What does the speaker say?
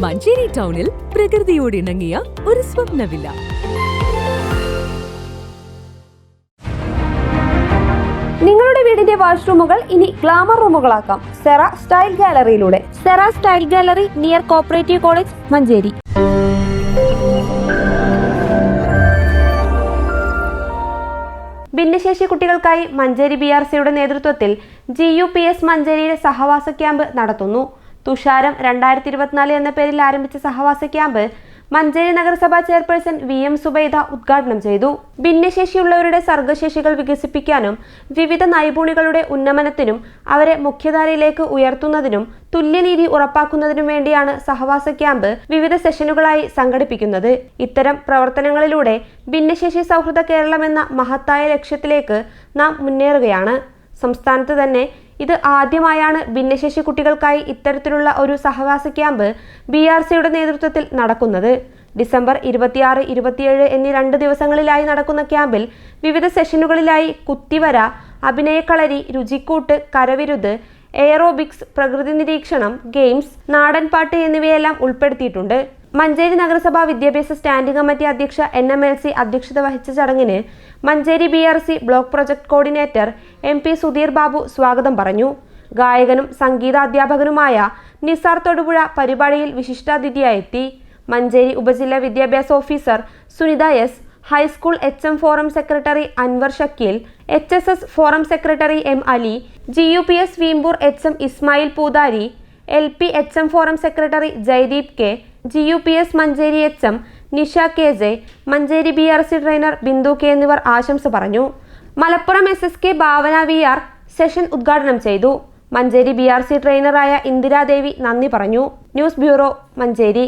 മഞ്ചേരി ടൗണിൽ പ്രകൃതിയോട് ഇണങ്ങിയ ഒരു സ്വപ്ന വില്ല. നിങ്ങളുടെ വീടിന്റെ വാഷ്റൂമുകൾ ഇനി ഗ്ലാമർ റൂമുകളാക്കാം സെറ സ്റ്റൈൽ ഗാലറിയിലൂടെ. Sera style gallery near cooperative college, Manjeri. ഭിന്നശേഷി കുട്ടികൾക്കായി മഞ്ചേരി BRCയുടെ നേതൃത്വത്തിൽ GUPS മഞ്ചേരിയിലെ സഹവാസ ക്യാമ്പ് നടത്തുന്നു. തുഷാരം 2024 എന്ന പേരിൽ ആരംഭിച്ച സഹവാസ ക്യാമ്പ് മഞ്ചേരി നഗരസഭാ ചെയർപേഴ്സൺ VM സുബൈദ ഉദ്ഘാടനം ചെയ്തു. ഭിന്നശേഷിയുള്ളവരുടെ സർഗശേഷികൾ വികസിപ്പിക്കാനും വിവിധ നൈപുണികളുടെ ഉന്നമനത്തിനും അവരെ മുഖ്യധാരയിലേക്ക് ഉയർത്തുന്നതിനും തുല്യനീതി ഉറപ്പാക്കുന്നതിനും വേണ്ടിയാണ് സഹവാസ ക്യാമ്പ് വിവിധ സെഷനുകളായി സംഘടിപ്പിക്കുന്നത്. ഇത്തരം പ്രവർത്തനങ്ങളിലൂടെ ഭിന്നശേഷി സൗഹൃദ കേരളം എന്ന മഹത്തായ ലക്ഷ്യത്തിലേക്ക് നാം മുന്നേറുകയാണ്. സംസ്ഥാനത്ത് തന്നെ ഇത് ആദ്യമായാണ് ഭിന്നശേഷി കുട്ടികൾക്കായി ഇത്തരത്തിലുള്ള ഒരു സഹവാസ ക്യാമ്പ് BRCയുടെ നേതൃത്വത്തിൽ നടക്കുന്നത്. ഡിസംബർ 26, 27 എന്നീ 2 ദിവസങ്ങളിലായി നടക്കുന്ന ക്യാമ്പിൽ വിവിധ സെഷനുകളിലായി കുത്തിവര, അഭിനയക്കളരി, രുചിക്കൂട്ട്, കരവിരുത്, എയറോബിക്സ്, പ്രകൃതി നിരീക്ഷണം, ഗെയിംസ്, നാടൻപാട്ട് എന്നിവയെല്ലാം ഉൾപ്പെടുത്തിയിട്ടുണ്ട്. മഞ്ചേരി നഗരസഭാ വിദ്യാഭ്യാസ സ്റ്റാൻഡിംഗ് കമ്മിറ്റി അധ്യക്ഷ NMLC അധ്യക്ഷത വഹിച്ച ചടങ്ങിന് Manjeri BRC block project coordinator MP Sudheer Babu സ്വാഗതം പറഞ്ഞു. ഗായകനും സംഗീതാധ്യാപകനുമായ നിസാർ തൊടുപുഴ പരിപാടിയിൽ വിശിഷ്ടാതിഥിയായെത്തി. മഞ്ചേരി ഉപജില്ലാ വിദ്യാഭ്യാസ officer Sunitha S, high school HM forum secretary Anwar Shakeel, HSS forum secretary M Ali, GUPS Veembur HM Ismail Poothari, LP HM forum secretary Jaideep K, GUPS Manjeri HM Nisha KJ, Manjeri BRC trainer Bindu K എന്നിവർ ആശംസ പറഞ്ഞു. Malappuram SSK Bhavana VR session ഉദ്ഘാടനം ചെയ്തു. മഞ്ചേരി BRC ട്രെയിനറായ ഇന്ദിരാദേവി നന്ദി പറഞ്ഞു. News bureau, Manjeri.